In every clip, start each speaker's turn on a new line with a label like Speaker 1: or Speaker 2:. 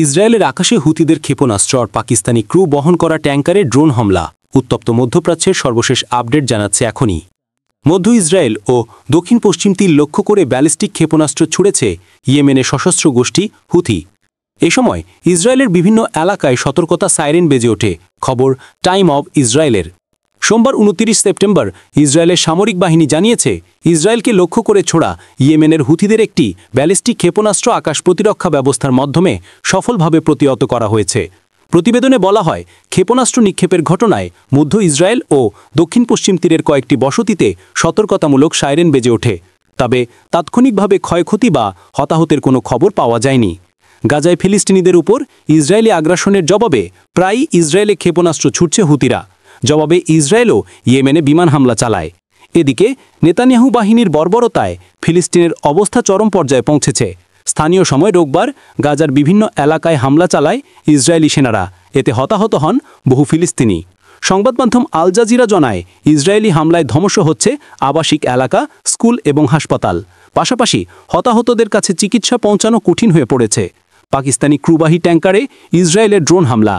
Speaker 1: ইসরায়েলের আকাশে হুতিদের ক্ষেপণাস্ত্র আর পাকিস্তানি ক্রু বহন করা ট্যাঙ্কারে ড্রোন হামলা। উত্তপ্ত মধ্যপ্রাচ্যের সর্বশেষ আপডেট জানাচ্ছে এখনই। মধ্য ইসরায়েল ও দক্ষিণ পশ্চিম তীর লক্ষ্য করে ব্যালিস্টিক ক্ষেপণাস্ত্র ছুড়েছে ইয়েমেনের সশস্ত্র গোষ্ঠী হুথি। এ সময় ইসরায়েলের বিভিন্ন এলাকায় সতর্কতা সাইরেন বেজে ওঠে। খবর টাইম অব ইসরায়েলের। সোমবার 29 সেপ্টেম্বর ইসরায়েলের সামরিক বাহিনী জানিয়েছে, ইসরায়েলকে লক্ষ্য করে ছোড়া ইয়েমেনের হুথিদের একটি ব্যালিস্টিক ক্ষেপণাস্ত্র আকাশ প্রতিরক্ষা ব্যবস্থার মাধ্যমে সফলভাবে প্রতিহত করা হয়েছে। প্রতিবেদনে বলা হয়, ক্ষেপণাস্ত্র নিক্ষেপের ঘটনায় মধ্য ইসরায়েল ও দক্ষিণ পশ্চিম তীরের কয়েকটি বসতিতে সতর্কতামূলক সাইরেন বেজে ওঠে। তবে তাৎক্ষণিকভাবে ক্ষয়ক্ষতি বা হতাহতের কোনো খবর পাওয়া যায়নি। গাজায় ফিলিস্তিনিদের উপর ইসরায়েলি আগ্রাসনের জবাবে প্রায়ই ইসরায়েলে ক্ষেপণাস্ত্র ছুটছে হুতিরা। জবাবে ইসরায়েলও ইয়েমেনে বিমান হামলা চালায়। এদিকে নেতানিয়াহু বাহিনীর বর্বরতায় ফিলিস্তিনের অবস্থা চরম পর্যায়ে পৌঁছেছে। স্থানীয় সময় রোববার গাজার বিভিন্ন এলাকায় হামলা চালায় ইসরায়েলি সেনারা। এতে হতাহত হন বহু ফিলিস্তিনি। সংবাদমাধ্যম আল জাজিরা জানায়, ইসরায়েলি হামলায় ধ্বংস হচ্ছে আবাসিক এলাকা, স্কুল এবং হাসপাতাল। পাশাপাশি হতাহতদের কাছে চিকিৎসা পৌঁছানো কঠিন হয়ে পড়েছে। পাকিস্তানি ক্রুবাহী ট্যাঙ্কারে ইসরায়েলের ড্রোন হামলা।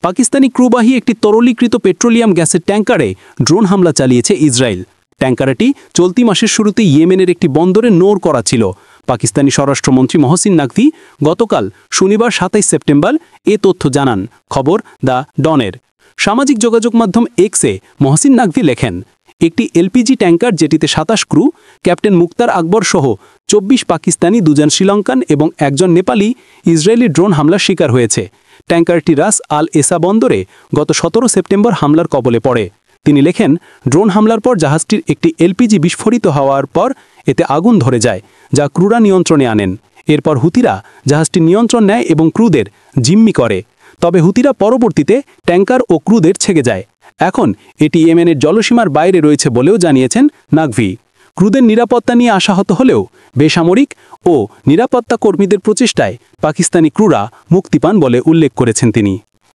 Speaker 1: পাকিস্তানি ক্রুবাহী একটি তরলীকৃত পেট্রোলিয়াম গ্যাসের ট্যাঙ্কারে ড্রোন হামলা চালিয়েছে ইসরায়েল। ট্যাঙ্কারটি চলতি মাসের শুরুতে ইয়েমেনের একটি বন্দরে নোড় করা ছিল। পাকিস্তানি স্বরাষ্ট্রমন্ত্রী মহসিন নাকভি গতকাল শনিবার 27 সেপ্টেম্বর এ তথ্য জানান। খবর দ্য ডনের। সামাজিক যোগাযোগ মাধ্যম এক্সে মহসিন নাকভি লেখেন, একটি এলপিজি ট্যাঙ্কার যেটিতে 27 ক্রু, ক্যাপ্টেন মুক্তার আকবর সহ 24 পাকিস্তানি, 2 জন শ্রীলঙ্কান এবং 1 জন নেপালি ইসরায়েলি ড্রোন হামলার শিকার হয়েছে। ট্যাঙ্কারটি রাস আল এসা বন্দরে গত 17 সেপ্টেম্বর হামলার কবলে পড়ে। তিনি লেখেন, ড্রোন হামলার পর জাহাজটির একটি এলপিজি বিস্ফোরিত হওয়ার পর এতে আগুন ধরে যায়, যা ক্রুরা নিয়ন্ত্রণে আনেন। এরপর হুতিরা জাহাজটির নিয়ন্ত্রণ নেয় এবং ক্রুদের জিম্মি করে। তবে হুতিরা পরবর্তীতে ট্যাঙ্কার ও ক্রুদের ছেড়ে যায়। এখন এটি ইয়েমেনের জলসীমার বাইরে রয়েছে বলেও জানিয়েছেন নাকভি। ক্রুদের নিরাপত্তা নিয়ে আশাহত হলেও বেসামরিক ও নিরাপত্তা কর্মীদের প্রচেষ্টায় পাকিস্তানি ক্রুরা মুক্তি পান বলে উল্লেখ করেছেন তিনি।